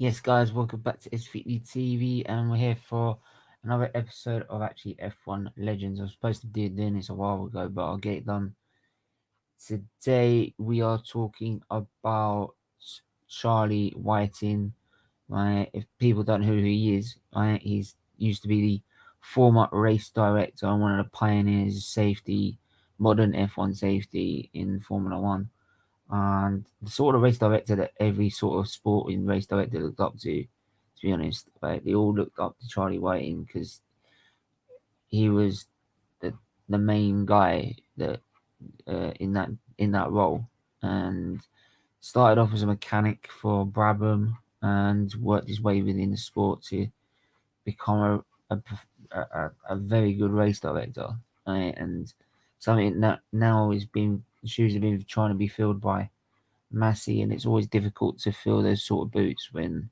Yes, guys, welcome back to SFeatleyTV, and we're here for another episode of actually F1 Legends. I was supposed to do doing this a while ago, but I'll get it done. Today we are talking about Charlie Whiting. Right? If people don't know who he is, right, he's used to be the former race director and one of the pioneers of safety, modern F1 safety in Formula One, and the sort of race director that every sort of sporting race director looked up to be honest. Like, they all looked up to Charlie Whiting because he was the the main guy that in that role, and started off as a mechanic for Brabham and worked his way within the sport to become a very good race director, right? And something that now is being shoes have been trying to be filled by Massey, and it's always difficult to fill those sort of boots when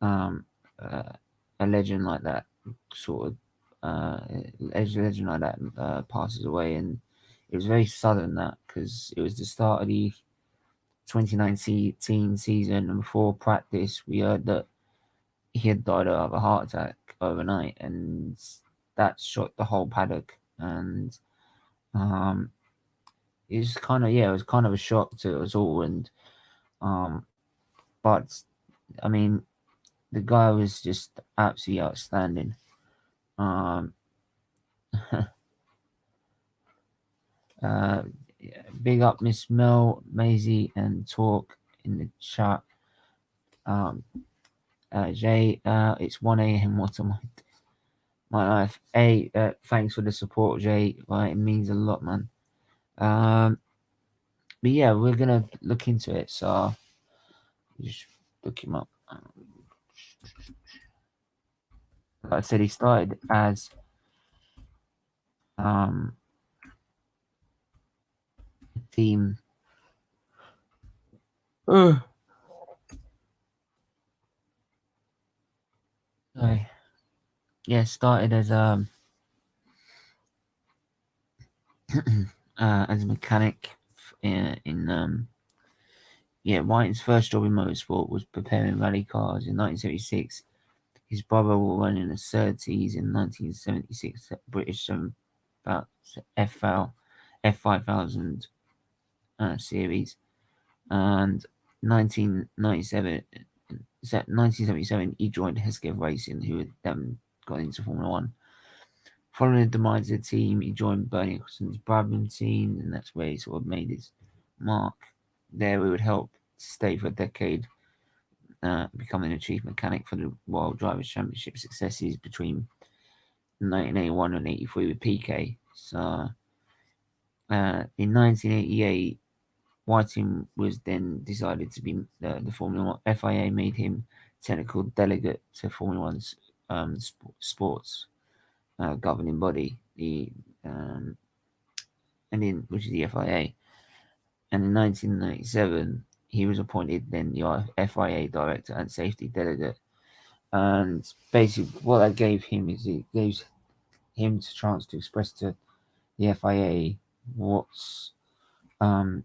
um, uh, a legend like that sort of legend like that passes away. And it was very sudden, that because it was the start of the 2019 season, and before practice we heard that he had died of a heart attack overnight, and that shocked the whole paddock. And um, it was kind of, yeah, it was kind of a shock to us all. And um, but I mean, the guy was just absolutely outstanding. Um, uh, Big up Miss Mel, Maisie, and Talk in the chat. Um, Jay, it's 1 a.m. What am my life? Hey, thanks for the support, Jay. Right, it means a lot, man. Um, but yeah, we're gonna look into it. So just look him up. Like I said, he started as um, a team. Sorry. Yeah, started as a mechanic in yeah, Whiting's first job in motorsport was preparing rally cars in 1976. His brother was running the Surtees in 1976 at British FL F5000 series, and 1997 1977 he joined Hesketh Racing, who had then got into Formula One. Following the demise of the team, he joined Bernie Eccleston's Brabham team, and that's where he sort of made his mark. There, we would help stay for a decade, becoming a chief mechanic for the World Drivers' Championship successes between 1981 and 83 with PK. So, in 1988, Whiting was then decided to be the Formula One. FIA made him technical delegate to Formula One's sports governing body, the um, and in which is the FIA. And in 1997, he was appointed then the FIA director and safety delegate. And basically, what that gave him is it gives him the chance to express to the FIA what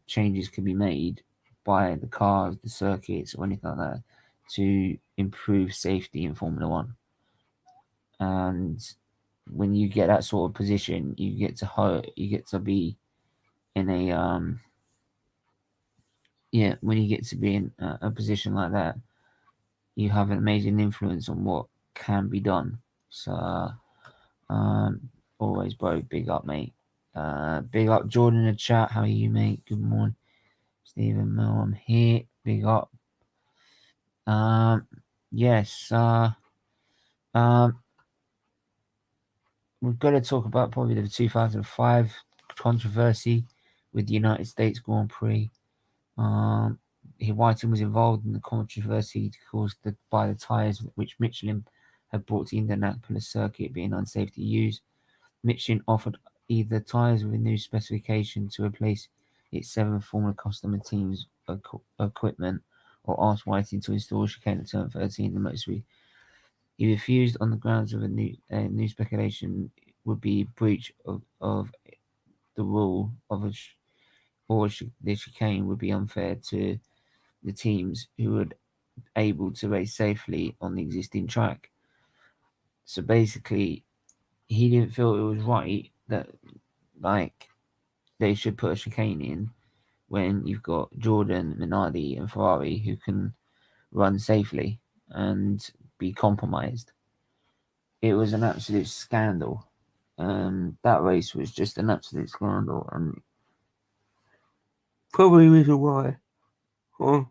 changes can be made by the cars, the circuits, or anything like that to improve safety in Formula One. And when you get that sort of position, you get to be in a yeah, when you get to be in a position like that, you have an amazing influence on what can be done. So, um, always, bro, big up, mate. Big up, Jordan in the chat. How are you, mate? Good morning, Stephen. Mel, I'm here. Big up. Um, yes. Um, we're going to talk about probably the 2005 controversy with the United States Grand Prix. Whiting was involved in the controversy caused by the tyres which Michelin had brought to the Indianapolis circuit being unsafe to use. Michelin offered either tyres with a new specification to replace its 7 former customer team's equipment, or asked Whiting to install chicane at turn 13 in the motorway. He refused on the grounds of a new speculation would be breach of the rule of the chicane would be unfair to the teams who would able to race safely on the existing track. So basically, he didn't feel it was right that like they should put a chicane in when you've got Jordan, Minardi, and Ferrari who can run safely and be compromised. It was an absolute scandal. That race was just an absolute scandal, and probably the reason why. Huh?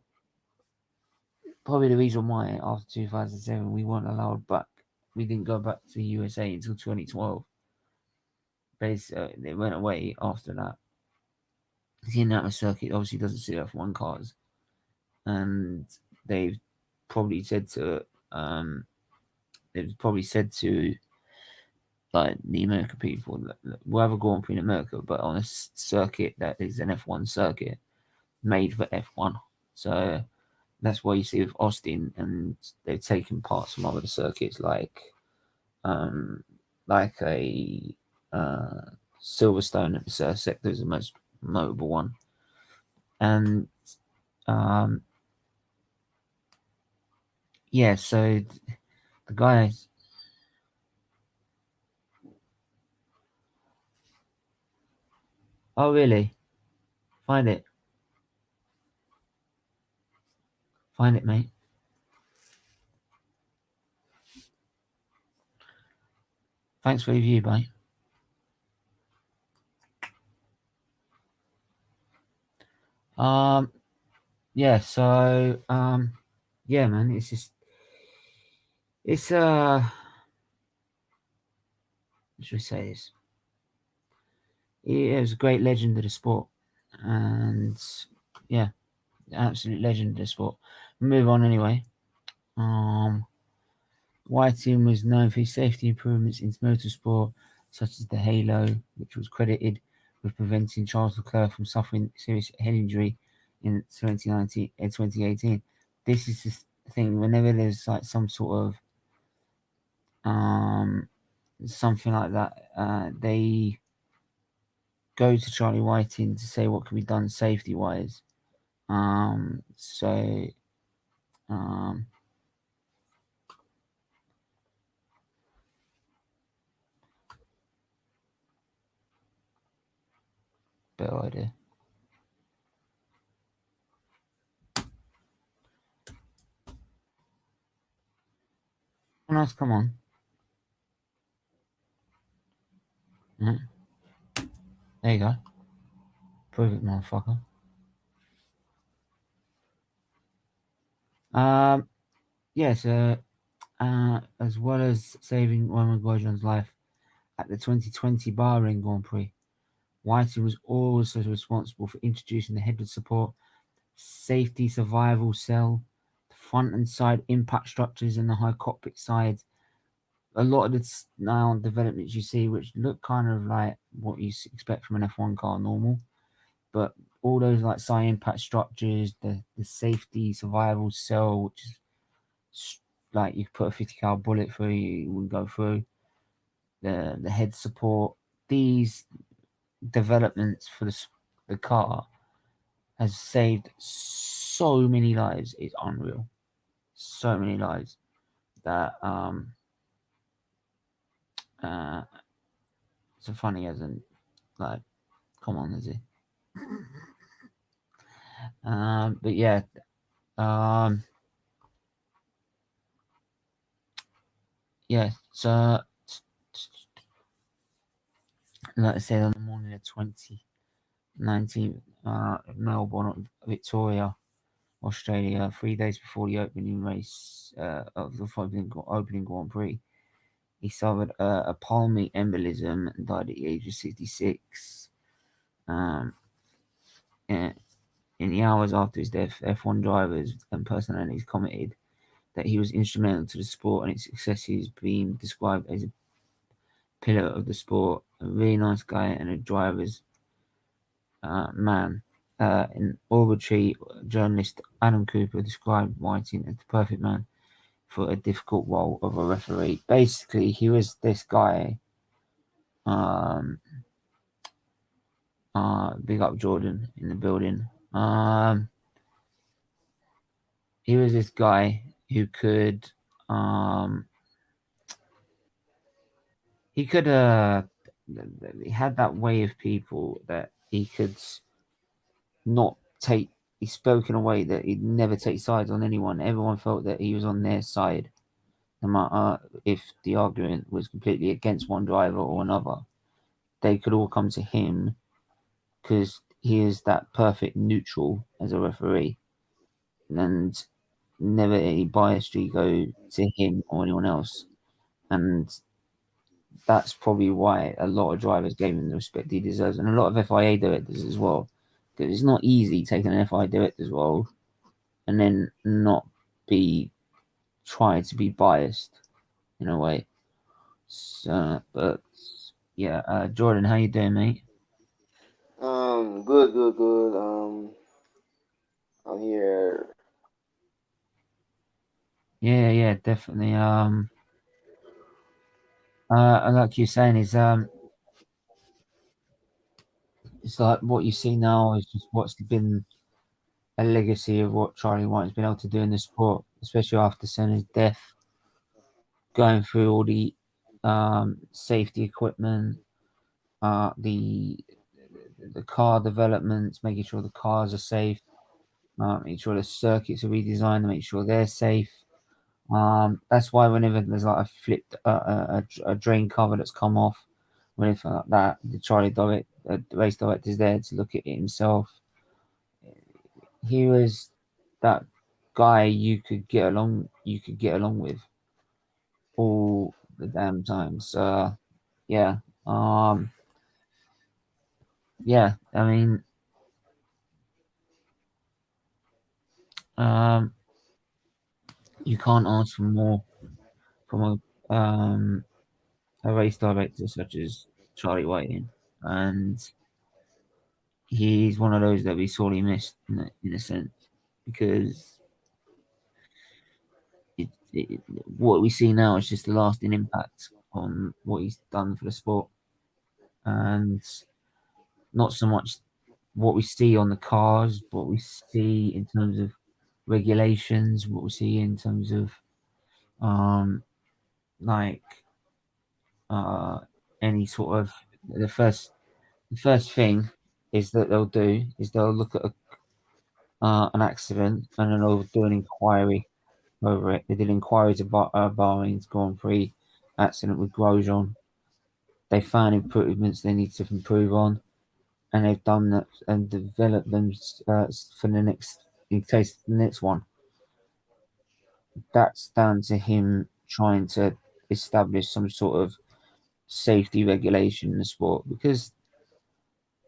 Probably the reason why after 2007 we weren't allowed back. We didn't go back to the USA until 2012. Basically, they went away after that. The Indianapolis circuit obviously doesn't suit F1 cars, and they've probably said to like the American people that we'll have a Grand Prix in America, but on a circuit that is an F1 circuit made for F1. So that's why you see with Austin, and they've taken parts from other circuits like a Silverstone at the sector is the most notable one, and yeah. So the guy, oh really? Find it, mate. Thanks for the review, mate. Yeah. So yeah, man. It's just what should we say this? It was a great legend of the sport, and yeah, absolute legend of the sport. Move on anyway. Whiting was known for his safety improvements in motorsport, such as the halo, which was credited with preventing Charles Leclerc from suffering serious head injury in 2018. This is the thing. Whenever there's like some sort of something like that, they go to Charlie Whiting to say what can be done safety wise. So better idea. Oh, nice, come on. Mm-hmm. There you go. Prove it, motherfucker. Yes, as well as saving Roman Grosjean's life at the 2020 Bahrain Grand Prix, Whiting was also responsible for introducing the headed support, safety survival cell, the front and side impact structures, and the high cockpit sides. A lot of the now developments you see, which look kind of like what you expect from an F1 car normal, but all those like side impact structures, the safety survival cell, which is like you could put a 50 cal bullet through, you wouldn't go through. The head support, these developments for the car has saved so many lives. It's unreal. So many lives that so funny as in like, come on, is it? But yeah, yeah. So like I said, on the morning of 2019, Melbourne, Victoria, Australia, 3 days before the opening race of the opening Grand Prix, he suffered a pulmonary embolism and died at the age of 66. In the hours after his death, F1 drivers and personalities commented that he was instrumental to the sport and its success. He's been described as a pillar of the sport, a really nice guy and a driver's man. In Orbitree, journalist Adam Cooper described Whiting as the perfect man for a difficult role of a referee. Basically, he was this guy. Big up Jordan in the building. he was this guy who could um he could he had that way of people that he could not take. He spoke in a way that he'd never take sides on anyone. Everyone felt that he was on their side, no matter if the argument was completely against one driver or another. They could all come to him because he is that perfect neutral as a referee, and never any bias to go to him or anyone else. And that's probably why a lot of drivers gave him the respect he deserves, and a lot of FIA directors as well. Because it's not easy taking an FIA director's role and then not be trying to be biased in a way. So, but yeah, Jordan, how you doing, mate? Good, good, good. I'm here. Yeah, yeah, definitely. Like you're saying, is it's like what you see now is just what's been a legacy of what Charlie White's been able to do in the sport, especially after Senna's death, going through all the safety equipment, the car developments, making sure the cars are safe, making sure the circuits are redesigned to make sure they're safe. That's why whenever there's like a flipped a drain cover that's come off, or anything like that, the race director's there to look at it himself. He was that guy you could get along with all the damn time. So yeah, um, yeah. I mean, um, you can't ask for more from a race director such as Charlie Whiting, and he's one of those that we sorely missed in a sense because what we see now is just a lasting impact on what he's done for the sport, and not so much what we see on the cars, what we see in terms of regulations, what we see in terms of um, like uh, any sort of the first thing is that they'll do is they'll look at an accident and then they'll do an inquiry over it. They did inquiries about Bahrain's Grand Prix accident with Grosjean. They found improvements they need to improve on, and they've done that and developed them for the next in case the next one. That's down to him trying to establish some sort of safety regulation in the sport because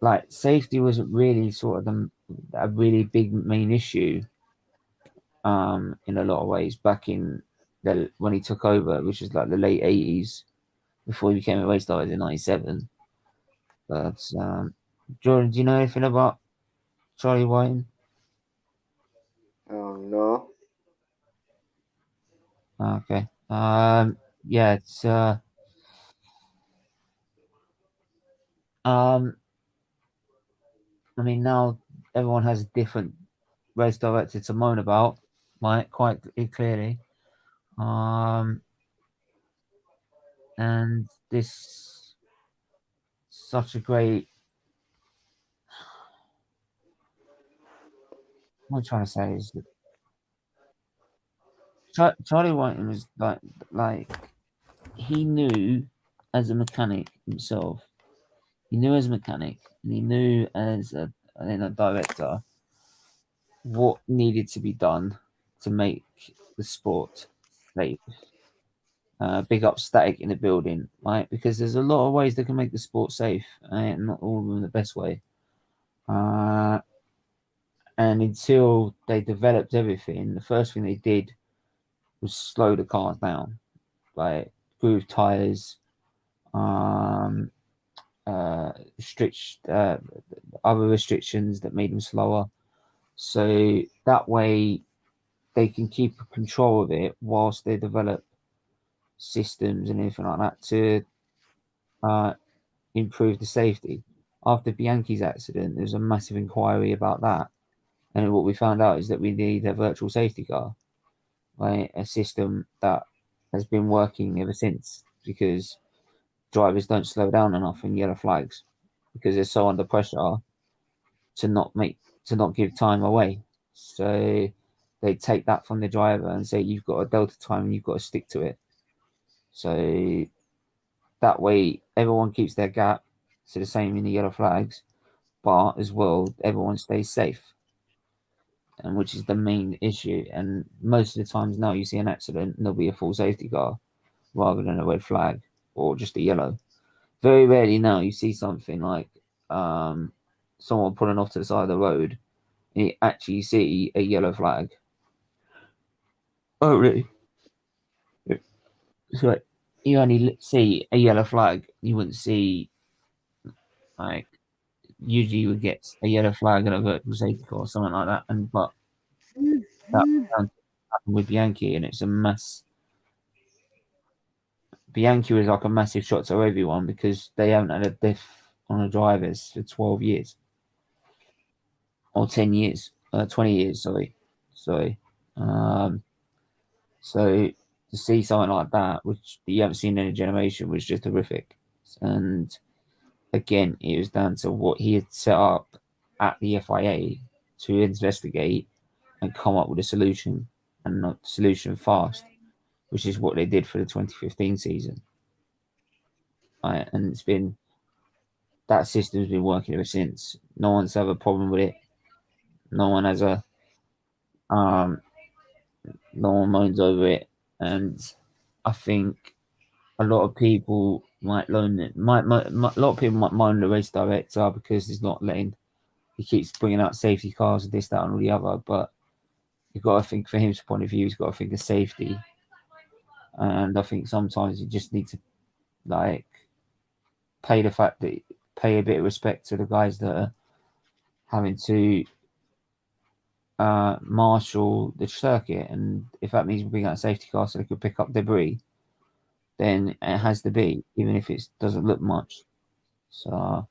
like safety wasn't really sort of a really big main issue in a lot of ways back in the when he took over, which was like the late 80s before he became a race driver in '97. But Jordan, do you know anything about Charlie Whiting? No. Okay. Yeah, it's um I mean now everyone has a different race director to moan about, right? Quite clearly. Um and this such a great what I'm trying to say is that Charlie Whiting was like he knew as a mechanic himself. He knew as a mechanic, and he knew a director what needed to be done to make the sport safe. Big up static in the building, right? Because there's a lot of ways they can make the sport safe, and not all of them the best way. Uh, and until they developed everything, the first thing they did was slow the cars down, like groove tires, um, strict other restrictions that made them slower. So that way they can keep control of it whilst they develop systems and everything like that to uh, improve the safety. After Bianchi's accident, there was a massive inquiry about that, And what we found out is that we need a virtual safety car, right? A system that has been working ever since, because drivers don't slow down enough in yellow flags because they're so under pressure to not give time away. So they take that from the driver and say you've got a delta time and you've got to stick to it. So that way everyone keeps their gap to the same in the yellow flags, but as well everyone stays safe, and which is the main issue. And most of the times now you see an accident and there'll be a full safety car rather than a red flag or just a yellow. Very rarely now you see something like someone pulling off to the side of the road and you actually see a yellow flag. Oh, really? So you only see a yellow flag. You wouldn't see, like, usually you would get a yellow flag and a virtual safety car or something like that. And but that happened with Bianchi, and it's a mess. Bianchi was like a massive shot to everyone because they haven't had a death on the drivers for 12 years or 10 years, 20 years. Sorry. Um, so to see something like that, which you haven't seen in a generation, was just horrific. And again, it was down to what he had set up at the FIA to investigate and come up with a solution, and not solution fast, which is what they did for the 2015 season. Right? And it's been that system's been working ever since. No one's had a problem with it. No one has a um, no one moans over it, and I think a lot of people might loan it. A lot of people might moan the race director because he's not letting. He keeps bringing out safety cars and this, that, and all the other. But you've got to think, from his point of view, he's got to think of safety. And I think sometimes you just need to, like, pay the fact that pay a bit of respect to the guys that are having to marshal the circuit. And if that means bringing out a safety car so they could pick up debris, then it has to be, even if it doesn't look much. So,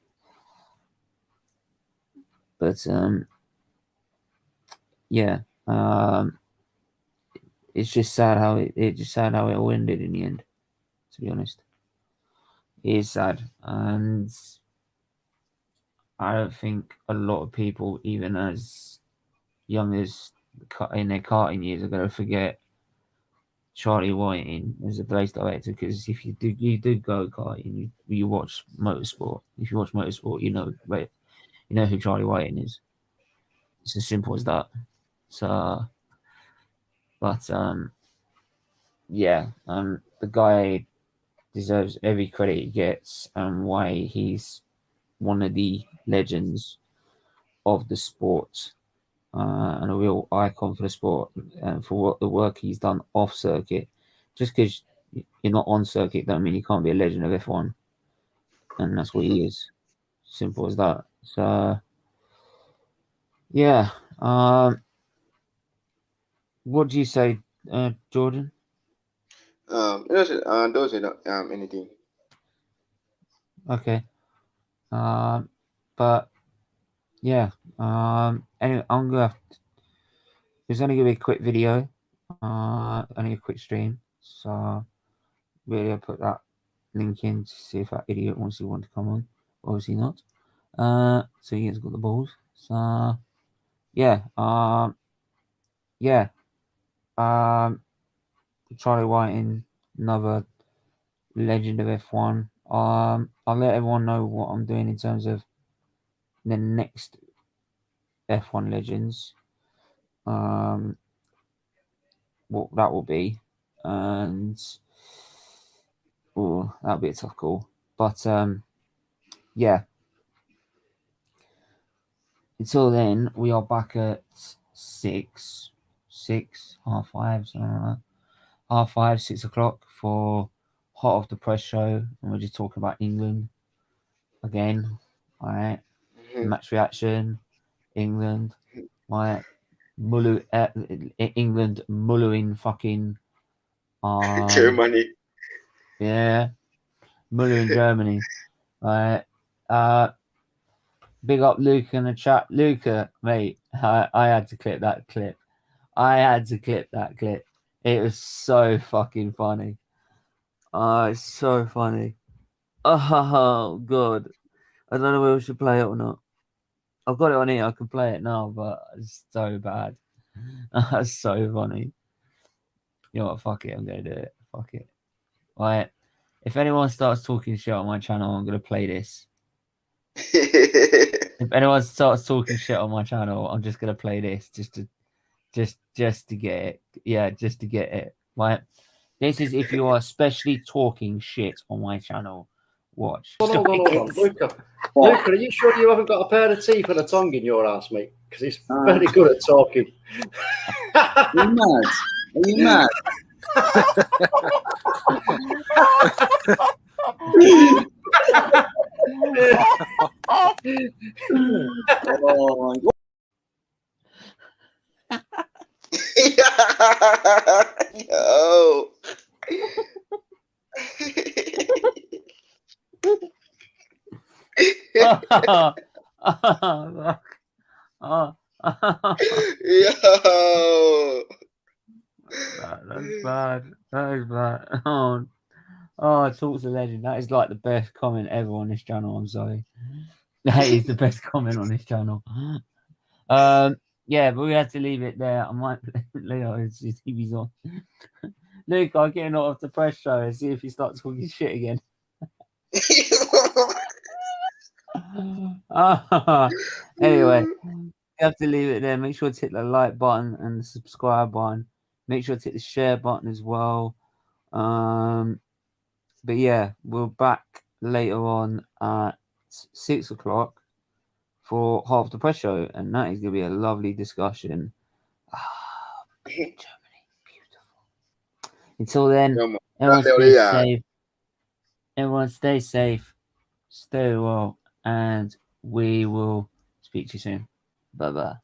but yeah, it's just sad how it just sad how it all ended in the end. To be honest, it is sad, and I don't think a lot of people, even as young as in their karting years, are going to forget Charlie Whiting as a race director. Because if you do go karting, you watch motorsport. If you watch motorsport, you know who Charlie Whiting is. It's as simple as that. So, but yeah, the guy deserves every credit he gets, and why he's one of the legends of the sport, and a real icon for the sport, and for what the work he's done off circuit. Just because you're not on circuit don't mean you can't be a legend of F1, and that's what he is. Simple as that. So yeah, what do you say, Jordan? Don't say anything. Okay, but yeah, anyway, I'm gonna have it's only gonna be a quick video, only a quick stream. So really, I put that link in to see if that idiot wants to come on. Obviously not. So he has got the balls. So yeah, yeah, um, Charlie Whiting, another legend of F1. I'll let everyone know what I'm doing in terms of the next F1 legends. What that will be, and oh, that'll be a tough call. But yeah. Until then, we are back at 6:30, something like that. 5:30, 6 o'clock for Hot Off the Press show, and we're just talking about England again. All right, Mhm. match reaction, England. Right, England mullering fucking Germany. yeah, mullering Germany. Right, uh, Big up Luca in the chat. Luca, mate, I had to clip that clip. It was so fucking funny. Oh, it's so funny. Oh, God. I don't know if we should play it or not. I've got it on here. I can play it now, but it's so bad. That's so funny. You know what? Fuck it. I'm going to do it. Fuck it. Right. If anyone starts talking shit on my channel, I'm going to play this. If anyone starts talking shit on my channel, I'm just going to play this just to get it. Yeah, just to get it. Right. This is if you are especially talking shit on my channel. Watch. Hold on. Luca, are you sure you haven't got a pair of teeth and a tongue in your ass, mate? Because he's very good at talking. Are you mad? Are you mad? Oh my God. Yo. Yo. That's bad. That is bad. Talks a legend. That is like the best comment ever on this channel. I'm sorry. That is the best comment on this channel. Yeah, but we had to leave it there. I might Leo, his TV's on. Luke, I'll get him off the press show and see if he starts talking shit again. Anyway, you have to leave it there. Make sure to hit the like button and the subscribe button. Make sure to hit the share button as well. But yeah, we're back later on at 6 o'clock for half the press show, and that is going to be a lovely discussion. Germany, beautiful. Until then, everyone stay safe. Everyone stay safe, stay well, and we will speak to you soon. Bye-bye.